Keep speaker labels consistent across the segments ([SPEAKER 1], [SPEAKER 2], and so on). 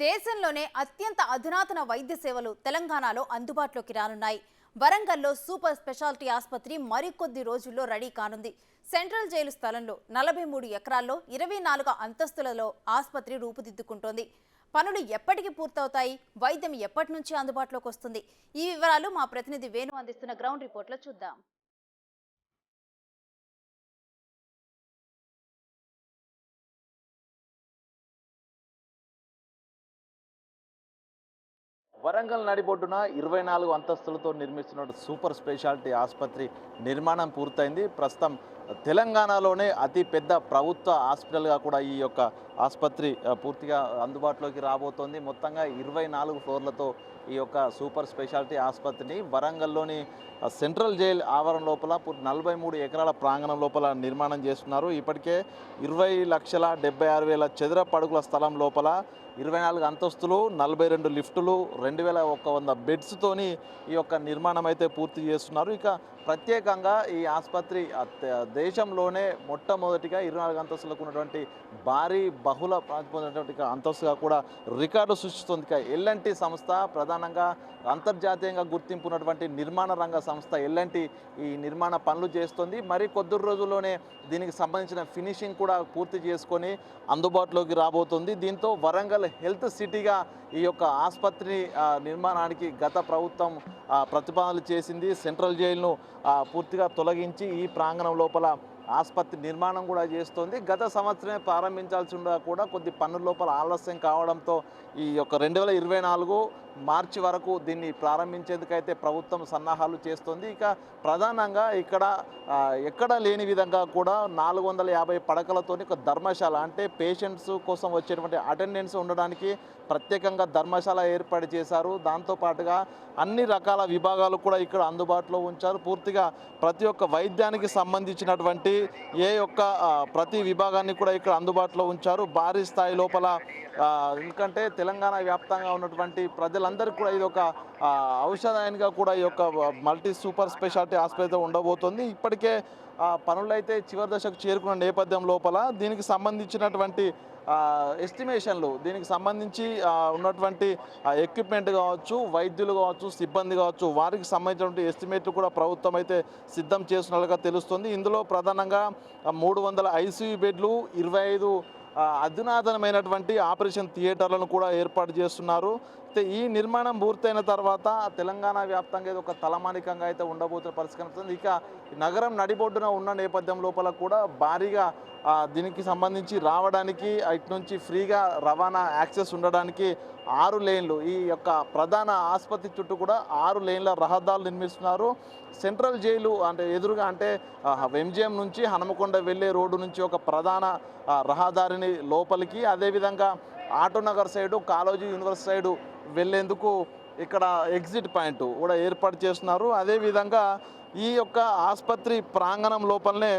[SPEAKER 1] దేశంలోనే అత్యంత అధునాతన వైద్య సేవలు తెలంగాణలో అందుబాటులోకి రానున్నాయి. వరంగల్లో సూపర్ స్పెషాలిటీ ఆసుపత్రి మరికొద్ది రోజుల్లో రెడీ కానుంది. సెంట్రల్ జైలు స్థలంలో 43 ఎకరాల్లో 24 అంతస్తులలో ఆసుపత్రి రూపుదిద్దుకుంటోంది. పనులు ఎప్పటికి పూర్తవుతాయి, వైద్యం ఎప్పటి నుంచి అందుబాటులోకి వస్తుంది? ఈ వివరాలు మా ప్రతినిధి వేణు అందిస్తున్న గ్రౌండ్ రిపోర్ట్లో చూద్దాం.
[SPEAKER 2] వరంగల్ నడిబొడ్డున 24 అంతస్తులతో నిర్మిస్తున్న సూపర్ స్పెషాలిటీ ఆసుపత్రి నిర్మాణం పూర్తయింది. ప్రస్తుతం తెలంగాణలోనే అతి పెద్ద ప్రభుత్వ హాస్పిటల్గా కూడా ఈ యొక్క ఆసుపత్రి పూర్తిగా అందుబాటులోకి రాబోతోంది. మొత్తంగా 24 ఫ్లోర్లతో ఈ యొక్క సూపర్ స్పెషాలిటీ ఆసుపత్రిని వరంగల్లోని సెంట్రల్ జైల్ ఆవరణ లోపల 43 ఎకరాల ప్రాంగణం లోపల నిర్మాణం చేస్తున్నారు. ఇప్పటికే 20,76,000 చదరపు అడుగుల స్థలం లోపల 24 అంతస్తులు, 42 లిఫ్టులు, 2,100 బెడ్స్తోని ఈ యొక్క నిర్మాణం అయితే పూర్తి చేస్తున్నారు. ఇక ప్రత్యేకంగా ఈ ఆసుపత్రి దేశంలోనే మొట్టమొదటిగా 24 అంతస్తులకు ఉన్నటువంటి భారీ బహుళ ప్రాతిపదికటువంటి అంతస్తుగా కూడా రికార్డు సృష్టిస్తుంది. ఇక ఎల్ఎన్టీ సంస్థ ప్రధానంగా అంతర్జాతీయంగా గుర్తింపు ఉన్నటువంటి నిర్మాణ రంగ సంస్థ ఎల్ఎన్టీ ఈ నిర్మాణ పనులు చేస్తుంది. మరి కొద్ది రోజుల్లోనే దీనికి సంబంధించిన ఫినిషింగ్ కూడా పూర్తి చేసుకొని అందుబాటులోకి రాబోతుంది. దీంతో వరంగల్ హెల్త్ సిటీగా ఈ యొక్క ఆసుపత్రి నిర్మాణానికి గత ప్రభుత్వం ప్రతిపాదనలు చేసింది. సెంట్రల్ జైలును పూర్తిగా తొలగించి ఈ ప్రాంగణం లోపల ఆసుపత్రి నిర్మాణం కూడా చేస్తోంది. గత సంవత్సరమే ప్రారంభించాల్సి ఉండగా కూడా కొద్ది పనుల లోపల ఆలస్యం కావడంతో ఈ యొక్క 2024 మార్చి వరకు దీన్ని ప్రారంభించేందుకైతే ప్రభుత్వం సన్నాహాలు చేస్తోంది. ఇక ప్రధానంగా ఇక్కడ ఎక్కడ లేని విధంగా కూడా 450 పడకలతోని ఒక ధర్మశాల, అంటే పేషెంట్స్ కోసం వచ్చేటువంటి అటెండెన్స్ ఉండడానికి ప్రత్యేకంగా ధర్మశాల ఏర్పాటు చేశారు. దాంతోపాటుగా అన్ని రకాల విభాగాలు కూడా ఇక్కడ అందుబాటులో ఉంచారు. పూర్తిగా ప్రతి ఒక్క వైద్యానికి సంబంధించినటువంటి ప్రతి విభాగాన్ని కూడా ఇక్కడ అందుబాటులో ఉంచారు. భారీ స్థాయి లోపల ఎందుకంటే తెలంగాణ వ్యాప్తంగా ఉన్నటువంటి ప్రజలందరికీ కూడా ఇది ఒక ఔషధాయనిగా కూడా ఈ యొక్క మల్టీ సూపర్ స్పెషాలిటీ ఆసుపత్రి ఉండబోతోంది. ఇప్పటికే పనులైతే చివరి దశకు చేరుకున్న నేపథ్యం లోపల దీనికి సంబంధించినటువంటి ఎస్టిమేషన్లు, దీనికి సంబంధించి ఉన్నటువంటి ఎక్విప్మెంట్ కావచ్చు, వైద్యులు కావచ్చు, సిబ్బంది కావచ్చు, వారికి సంబంధించినటువంటి ఎస్టిమేట్లు కూడా ప్రభుత్వం అయితే సిద్ధం చేస్తున్నట్లుగా తెలుస్తుంది. ఇందులో ప్రధానంగా 300 ఐసీయూ బెడ్లు, 25 అధునాతనమైనటువంటి ఆపరేషన్ థియేటర్లను కూడా ఏర్పాటు చేస్తున్నారు. అయితే ఈ నిర్మాణం పూర్తయిన తర్వాత తెలంగాణ వ్యాప్తంగా ఇది ఒక తలమానికంగా అయితే ఉండబోతున్న పరిస్థితి కనిపిస్తుంది. ఇక నగరం నడిబొడ్డున ఉన్న నేపథ్యం లోపల కూడా భారీగా దీనికి సంబంధించి రావడానికి ఇటు నుంచి ఫ్రీగా రవాణా యాక్సెస్ ఉండడానికి 6 లేన్లు, ఈ యొక్క ప్రధాన ఆసుపత్రి చుట్టూ కూడా 6 లేన్ల రహదారులు నిర్మిస్తున్నారు. సెంట్రల్ జైలు అంటే ఎదురుగా, అంటే ఎంజిఎం నుంచి హనుమకొండ వెళ్ళే రోడ్డు నుంచి ఒక ప్రధాన రహదారిని లోపలికి, అదేవిధంగా Autonagar side, Kaloji university side వెళ్ళేందుకు ఇక్కడ ఎగ్జిట్ పాయింట్ కూడా ఏర్పాటు చేస్తున్నారు. అదేవిధంగా ఈ యొక్క ఆసుపత్రి ప్రాంగణం లోపలనే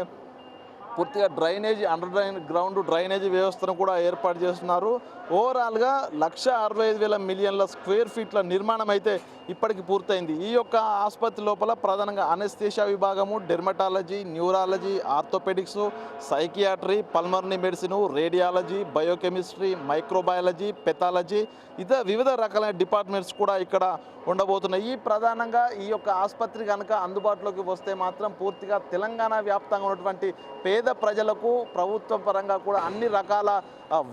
[SPEAKER 2] పూర్తిగా డ్రైనేజీ, అండర్ గ్రౌండ్ డ్రైనేజీ వ్యవస్థను కూడా ఏర్పాటు చేస్తున్నారు. ఓవరాల్గా 1,65,000 మిలియన్ల స్క్వేర్ ఫీట్ల నిర్మాణం అయితే ఇప్పటికి పూర్తయింది. ఈ యొక్క ఆసుపత్రి లోపల ప్రధానంగా అనెస్థీషియా విభాగము, dermatology, neurology, orthopaedics, psychiatry, pulmonary medicine, radiology, biochemistry, microbiology, pathology, వివిధ రకాలైన డిపార్ట్మెంట్స్ కూడా ఇక్కడ ఉండబోతున్నాయి. ఈ ప్రధానంగా ఈ యొక్క ఆసుపత్రి కనుక అందుబాటులోకి వస్తే మాత్రం పూర్తిగా తెలంగాణ వ్యాప్తంగా ఉన్నటువంటి పేద ప్రజలకు ప్రభుత్వ పరంగా కూడా అన్ని రకాల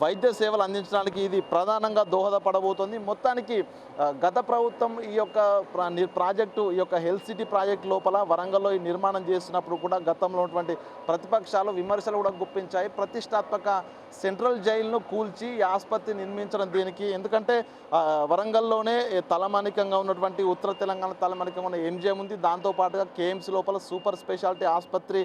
[SPEAKER 2] వైద్య సేవలు అందించడానికి ఇది ప్రధానంగా దోహదపడబోతోంది. మొత్తానికి గత ప్రభుత్వం ఈ యొక్క ప్రాజెక్టు, ఈ యొక్క హెల్త్ సిటీ ప్రాజెక్టు లోపల వరంగల్లో ఈ నిర్మాణం చేసినప్పుడు కూడా గతంలో ఉన్నటువంటి ప్రతిపక్షాలు విమర్శలు కూడా గుప్పించాయి. ప్రతిష్టాత్మక సెంట్రల్ జైలును కూల్చి ఈ ఆసుపత్రి నిర్మించడం దీనికి, ఎందుకంటే వరంగల్లోనే తలమానికంగా ఉన్నటువంటి ఉత్తర తెలంగాణ తలమానికంగా ఉన్న ఎంజిఎం ఉంది. దాంతోపాటుగా కేఎంసీ లోపల సూపర్ స్పెషాలిటీ ఆసుపత్రి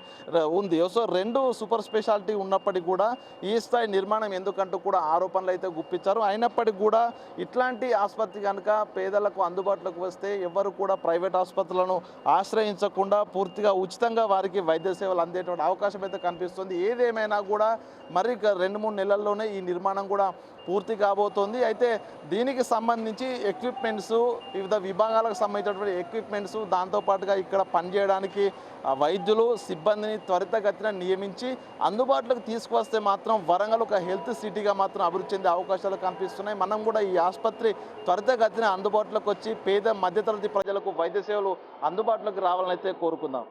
[SPEAKER 2] ఉంది. సో 2 సూపర్ స్పెషాలిటీ ఉన్నప్పటికీ కూడా ఈ స్థాయి నిర్మాణం ఎందుకంటూ కూడా ఆరోపణలు అయితే గుప్పించారు. అయినప్పటికీ కూడా ఇట్లాంటి ఆసుపత్రి కనుక పేదలకు అందుబాటులోకి వస్తే ఎవరు కూడా ప్రైవేట్ ఆసుపత్రులను ఆశ్రయించకుండా పూర్తిగా ఉచితంగా వారికి వైద్య సేవలు అందేటువంటి అవకాశం అయితే కనిపిస్తుంది. ఏదేమైనా కూడా మరి 2-3 నెలల్లోనే ఈ నిర్మాణం కూడా పూర్తి కాబోతోంది. అయితే దీనికి సంబంధించి ఎక్విప్మెంట్స్, వివిధ విభాగాలకు సంబంధించినటువంటి ఎక్విప్మెంట్స్, దాంతోపాటుగా ఇక్కడ పనిచేయడానికి వైద్యులు, సిబ్బందిని త్వరితగతిన నియమించారు. అధిగమించి అందుబాటులోకి తీసుకువస్తే మాత్రం వరంగల్ ఒక హెల్త్ సిటీగా మాత్రం అభివృద్ధి చెందే అవకాశాలు కనిపిస్తున్నాయి. మనం కూడా ఈ ఆసుపత్రి త్వరితగతిన అందుబాటులోకి వచ్చి పేద మధ్యతరగతి ప్రజలకు వైద్య సేవలు అందుబాటులోకి రావాలని అయితే కోరుకుందాం.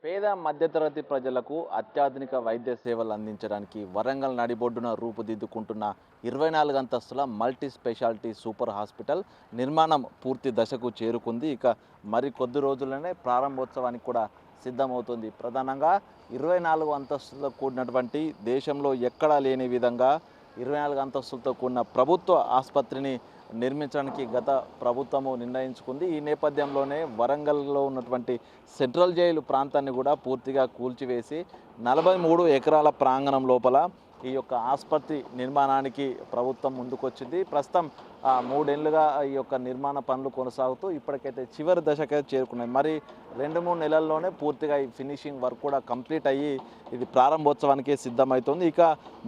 [SPEAKER 2] పేద మధ్యతరగతి ప్రజలకు అత్యాధునిక వైద్య సేవలు అందించడానికి వరంగల్ నడిబొడ్డున రూపుదిద్దుకుంటున్న 24 అంతస్తుల మల్టీ స్పెషాలిటీ సూపర్ హాస్పిటల్ నిర్మాణం పూర్తి దశకు చేరుకుంది. ఇక మరి కొద్ది రోజుల్లోనే ప్రారంభోత్సవానికి కూడా సిద్ధమవుతుంది. ప్రధానంగా 24 అంతస్తులతో కూడినటువంటి దేశంలో ఎక్కడా లేని విధంగా 24 అంతస్తులతో కూడిన ప్రభుత్వ ఆసుపత్రిని నిర్మించడానికి గత ప్రభుత్వము నిర్ణయించుకుంది. ఈ నేపథ్యంలోనే వరంగల్లో ఉన్నటువంటి సెంట్రల్ జైలు ప్రాంతాన్ని కూడా పూర్తిగా కూల్చివేసి 43 ఎకరాల ప్రాంగణం లోపల ఈ యొక్క ఆసుపత్రి నిర్మాణానికి ప్రభుత్వం ముందుకొచ్చింది. ప్రస్తుతం 3 ఏళ్లుగా ఈ యొక్క నిర్మాణ పనులు కొనసాగుతూ ఇప్పటికైతే చివరి దశకైతే చేరుకున్నాయి. మరి 2-3 నెలల్లోనే పూర్తిగా ఈ ఫినిషింగ్ వర్క్ కూడా కంప్లీట్ అయ్యి ఇది ప్రారంభోత్సవానికి సిద్ధమవుతుంది. ఇక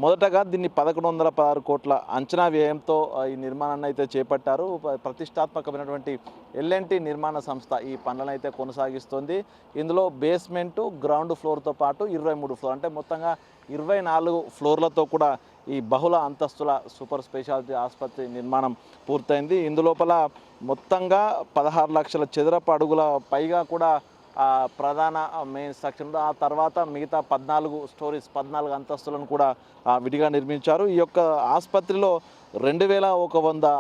[SPEAKER 2] మొదటగా దీన్ని 1116 కోట్ల అంచనా వ్యయంతో ఈ నిర్మాణాన్ని అయితే చేపట్టారు. ప్రతిష్టాత్మకమైనటువంటి ఎల్ఎన్టీ నిర్మాణ సంస్థ ఈ పనులను అయితే కొనసాగిస్తుంది. ఇందులో బేస్మెంటు, గ్రౌండ్ ఫ్లోర్తో పాటు 23 ఫ్లోర్ అంటే మొత్తంగా 24 ఫ్లోర్లతో కూడా ఈ బహుళ అంతస్తుల సూపర్ స్పెషాలిటీ ఆసుపత్రి నిర్మాణం పూర్తయింది. ఇందులోపల మొత్తంగా 16 లక్షల చదరపు అడుగుల పైగా కూడా ప్రధాన మెయిన్ స్ట్రక్చర్, ఆ తర్వాత మిగతా 14 అంతస్తులను కూడా విడిగా నిర్మించారు. ఈ యొక్క ఆసుపత్రిలో 2100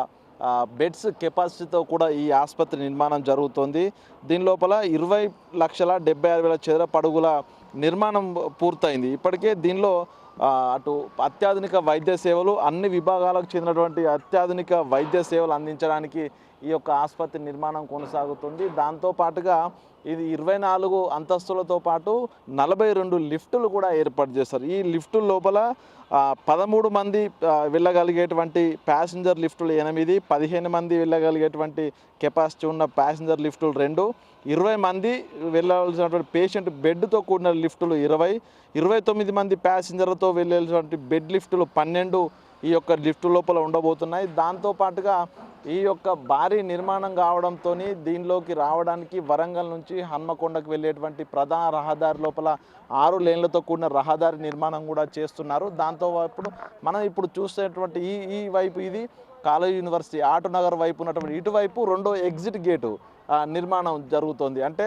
[SPEAKER 2] బెడ్స్ కెపాసిటీతో కూడా ఈ ఆసుపత్రి నిర్మాణం జరుగుతోంది. దీని లోపల 20,76,000 చదరపు అడుగుల నిర్మాణం పూర్తయింది. ఇప్పటికే దీనిలో అటు అత్యాధునిక వైద్య సేవలు, అన్ని విభాగాలకు చెందినటువంటి అత్యాధునిక వైద్య సేవలు అందించడానికి ఈ యొక్క ఆసుపత్రి నిర్మాణం కొనసాగుతుంది. దాంతోపాటుగా ఇది 24 అంతస్తులతో పాటు 42 లిఫ్టులు కూడా ఏర్పాటు చేస్తారు. ఈ లిఫ్టుల లోపల 13 మంది వెళ్ళగలిగేటువంటి ప్యాసింజర్ లిఫ్టులు 8, 15 మంది వెళ్ళగలిగేటువంటి కెపాసిటీ ఉన్న ప్యాసింజర్ లిఫ్టులు 2, 20 మంది వెళ్ళాల్సినటువంటి పేషెంట్ బెడ్తో కూడిన లిఫ్టులు 20, 29 మంది ప్యాసింజర్లతో వెళ్ళాల్సినటువంటి బెడ్ లిఫ్టులు 12 ఈ యొక్క లిఫ్ట్ లోపల ఉండబోతున్నాయి. దాంతోపాటుగా ఈ యొక్క భారీ నిర్మాణం కావడంతో దీనిలోకి రావడానికి వరంగల్ నుంచి హన్మకొండకు వెళ్ళేటువంటి ప్రధాన రహదారి లోపల 6 లేన్లతో కూడిన రహదారి నిర్మాణం కూడా చేస్తున్నారు. దాంతో మనం ఇప్పుడు చూసేటువంటి ఈ వైపు ఇది కాలేజ్ యూనివర్సిటీ ఆటోనగర్ వైపు ఉన్నటువంటి ఇటువైపు 2వ ఎగ్జిట్ గేటు నిర్మాణం జరుగుతోంది. అంటే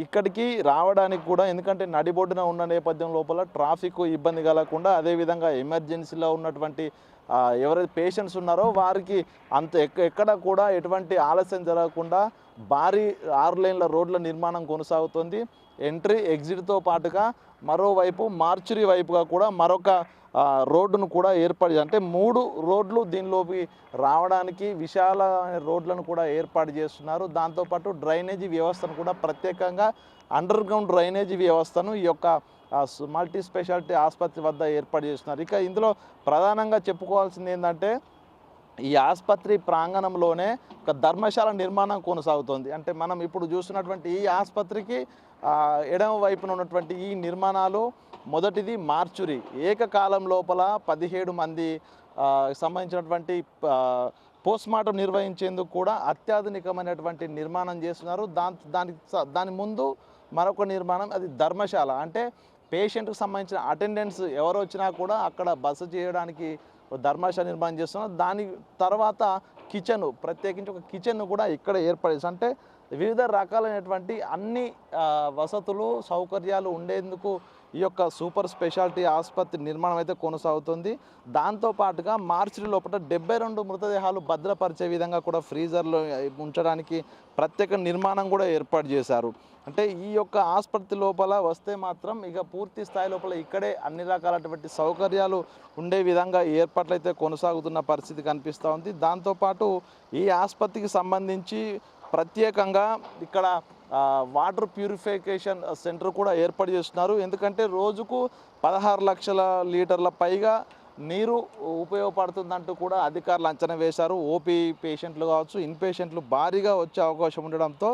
[SPEAKER 2] ఇక్కడికి రావడానికి కూడా, ఎందుకంటే నడిబొడ్డున ఉన్న నేపథ్యం లోపల ట్రాఫిక్ ఇబ్బంది కలగకుండా, అదేవిధంగా ఎమర్జెన్సీలో ఉన్నటువంటి ఎవరైతే పేషెంట్స్ ఉన్నారో వారికి ఎక్కడ కూడా ఎటువంటి ఆలస్యం జరగకుండా భారీ 6 లేన్ల రోడ్ల నిర్మాణం కొనసాగుతుంది. ఎంట్రీ ఎగ్జిట్తో పాటుగా మరోవైపు మార్చురీ వైపుగా కూడా మరొక రోడ్డును కూడా ఏర్పాటు, అంటే 3 రోడ్లు దీనిలోకి రావడానికి విశాల రోడ్లను కూడా ఏర్పాటు చేస్తున్నారు. దాంతోపాటు డ్రైనేజీ వ్యవస్థను కూడా ప్రత్యేకంగా అండర్ గ్రౌండ్ డ్రైనేజీ వ్యవస్థను ఈ యొక్క మల్టీ స్పెషాలిటీ ఆసుపత్రి వద్ద ఏర్పాటు చేస్తున్నారు. ఇక ఇందులో ప్రధానంగా చెప్పుకోవాల్సింది ఏంటంటే ఈ ఆసుపత్రి ప్రాంగణంలోనే ఒక ధర్మశాల నిర్మాణం కొనసాగుతోంది. అంటే మనం ఇప్పుడు చూస్తున్నటువంటి ఈ ఆసుపత్రికి ఎడమ వైపున ఉన్నటువంటి ఈ నిర్మాణాలు, మొదటిది మార్చురీ, ఏకకాలం లోపల 17 మంది సంబంధించినటువంటి పోస్ట్మార్టం నిర్వహించేందుకు కూడా అత్యాధునికమైనటువంటి నిర్మాణం చేస్తున్నారు. దాని ముందు మరొక నిర్మాణం, అది ధర్మశాల. అంటే పేషెంట్కి సంబంధించిన అటెండెన్స్ ఎవరు వచ్చినా కూడా అక్కడ బస చేయడానికి ధర్మశాల నిర్మాణం చేస్తున్నారు. దాని తర్వాత కిచెన్, ప్రత్యేకించి ఒక కిచెన్ను కూడా ఇక్కడ ఏర్పాటు చేస్తారు. అంటే వివిధ రకాలైనటువంటి అన్ని వసతులు, సౌకర్యాలు ఉండేందుకు ఈ యొక్క సూపర్ స్పెషాలిటీ ఆసుపత్రి నిర్మాణం అయితే కొనసాగుతుంది. దాంతోపాటుగా మార్చి లోపల 72 మృతదేహాలు భద్రపరిచే విధంగా కూడా ఫ్రీజర్లో ఉంచడానికి ప్రత్యేక నిర్మాణం కూడా ఏర్పాటు చేశారు. అంటే ఈ యొక్క ఆసుపత్రి లోపల వస్తే మాత్రం ఇక పూర్తి స్థాయి లోపల ఇక్కడే అన్ని రకాలైనటువంటి సౌకర్యాలు ఉండే విధంగా ఏర్పాట్లు అయితే కొనసాగుతున్న పరిస్థితి కనిపిస్తూ ఉంది. దాంతోపాటు ఈ ఆసుపత్రికి సంబంధించి ప్రత్యేకంగా ఇక్కడ వాటర్ ప్యూరిఫికేషన్ సెంటర్ కూడా ఏర్పాటు చేస్తున్నారు. ఎందుకంటే రోజుకు 16 లక్షల లీటర్ల పైగా నీరు ఉపయోగపడుతుందంటూ కూడా అధికారులు అంచనా వేశారు. ఓపీ పేషెంట్లు కావచ్చు, ఇన్ పేషెంట్లు భారీగా వచ్చే అవకాశం ఉండడంతో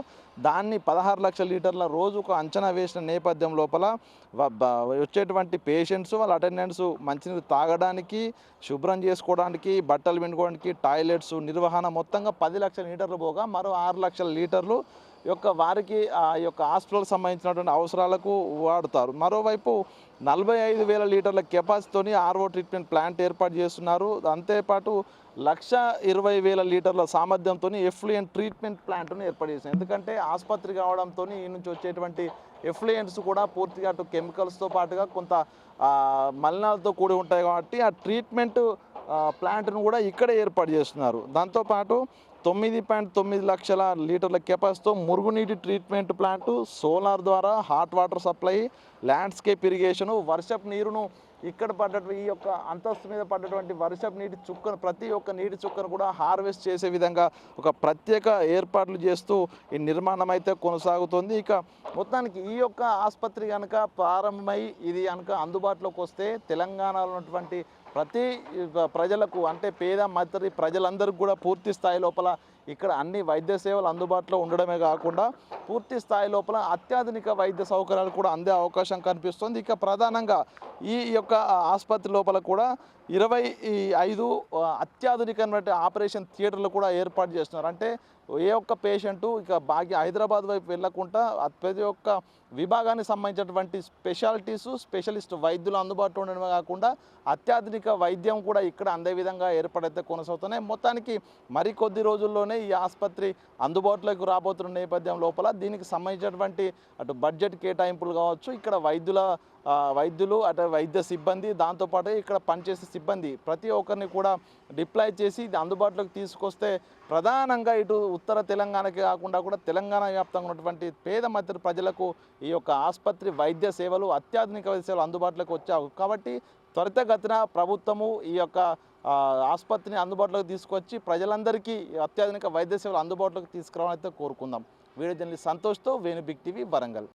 [SPEAKER 2] దాన్ని 16 లక్షల లీటర్ల రోజుకు అంచనా వేసిన నేపథ్యం లోపల వచ్చేటువంటి పేషెంట్స్ వాళ్ళ అటెండెంట్స్ మంచినీరు తాగడానికి, శుభ్రం చేసుకోవడానికి, బట్టలు పిండుకోవడానికి, టాయిలెట్స్ నిర్వహణ మొత్తంగా 10 లక్షల లీటర్లు పోగా మరో 6 లక్షల లీటర్లు వారికి ఆ యొక్క హాస్పిటల్కి సంబంధించినటువంటి అవసరాలకు వాడుతారు. మరోవైపు 45,000 లీటర్ల కెపాసిటీతోని ఆర్ఓ ట్రీట్మెంట్ ప్లాంట్ ఏర్పాటు చేస్తున్నారు. అంతేపాటు 1,20,000 లీటర్ల సామర్థ్యంతో ఎఫ్లూయెంట్ ట్రీట్మెంట్ ప్లాంట్ను ఏర్పాటు చేశారు. ఎందుకంటే ఆసుపత్రి కావడంతో ఈ నుంచి వచ్చేటువంటి ఎఫ్లూయెంట్స్ కూడా పూర్తిగా అటు కెమికల్స్తో పాటుగా కొంత మలినాలతో కూడి ఉంటాయి కాబట్టి ఆ ట్రీట్మెంట్ ప్లాంట్ను కూడా ఇక్కడే ఏర్పాటు చేస్తున్నారు. దాంతోపాటు 9.9 లక్షల లీటర్ల కెపాసిటీతో మురుగునీటి ట్రీట్మెంట్ ప్లాంటు, సోలార్ ద్వారా hot water supply, landscape irrigation, వర్షపు నీరును ఇక్కడ పడ్డటువంటి ఈ యొక్క అంతస్తు మీద పడ్డటువంటి వర్షపు నీటి చుక్కను ప్రతి ఒక్క నీటి చుక్కను కూడా హార్వెస్ట్ చేసే విధంగా ఒక ప్రత్యేక ఏర్పాట్లు చేస్తూ ఈ నిర్మాణం అయితే కొనసాగుతుంది. ఇక మొత్తానికి ఈ యొక్క ఆసుపత్రి కనుక ప్రారంభమై ఇది కనుక అందుబాటులోకి వస్తే తెలంగాణలో ఉన్నటువంటి ప్రతి ప్రజలకు అంటే పేద మధ్య ప్రజలందరికీ కూడా పూర్తి స్థాయి లోపల ఇక్కడ అన్ని వైద్య సేవలు అందుబాటులో ఉండడమే కాకుండా పూర్తి స్థాయి లోపల అత్యాధునిక వైద్య సౌకర్యాలు కూడా అందే అవకాశం కనిపిస్తుంది. ఇక ప్రధానంగా ఈ యొక్క ఆసుపత్రి లోపల కూడా 25 అత్యాధునికమైన ఆపరేషన్ థియేటర్లు కూడా ఏర్పాటు చేస్తున్నారు. అంటే ఏ ఒక్క పేషెంటు ఇక హైదరాబాద్ వైపు వెళ్ళకుండా ప్రతి ఒక్క విభాగానికి సంబంధించినటువంటి స్పెషలిస్ట్ వైద్యులు అందుబాటులో ఉండడమే కాకుండా అత్యాధునిక వైద్యం కూడా ఇక్కడ అందే విధంగా ఏర్పడైతే కొనసాగుతున్నాయి. మొత్తానికి మరికొద్ది రోజుల్లోనే ఈ ఆసుపత్రి అందుబాటులోకి రాబోతున్న నేపథ్యం లోపల దీనికి సంబంధించినటువంటి అటు బడ్జెట్ కేటాయింపులు కావచ్చు, ఇక్కడ వైద్యులు అటు వైద్య సిబ్బంది, దాంతోపాటు ఇక్కడ పనిచేసే సిబ్బంది ప్రతి ఒక్కరిని కూడా డిప్లాయ్ చేసి ఇది అందుబాటులోకి తీసుకొస్తే ప్రధానంగా ఇటు ఉత్తర తెలంగాణకి కాకుండా కూడా తెలంగాణ వ్యాప్తంగా ఉన్నటువంటి పేద మధ్య ప్రజలకు ఈ యొక్క ఆసుపత్రి వైద్య సేవలు, అత్యాధునిక వైద్య సేవలు అందుబాటులోకి వచ్చావు. కాబట్టి త్వరితగతిన ప్రభుత్వము ఈ యొక్క ఆసుపత్రిని అందుబాటులోకి తీసుకొచ్చి ప్రజలందరికీ అత్యాధునిక వైద్య సేవలు అందుబాటులోకి తీసుకురావాలని అయితే కోరుకుందాం. వీడియో జర్నలిస్ట్ సంతోష్తో వేణు బిగ్ టీవీ వరంగల్.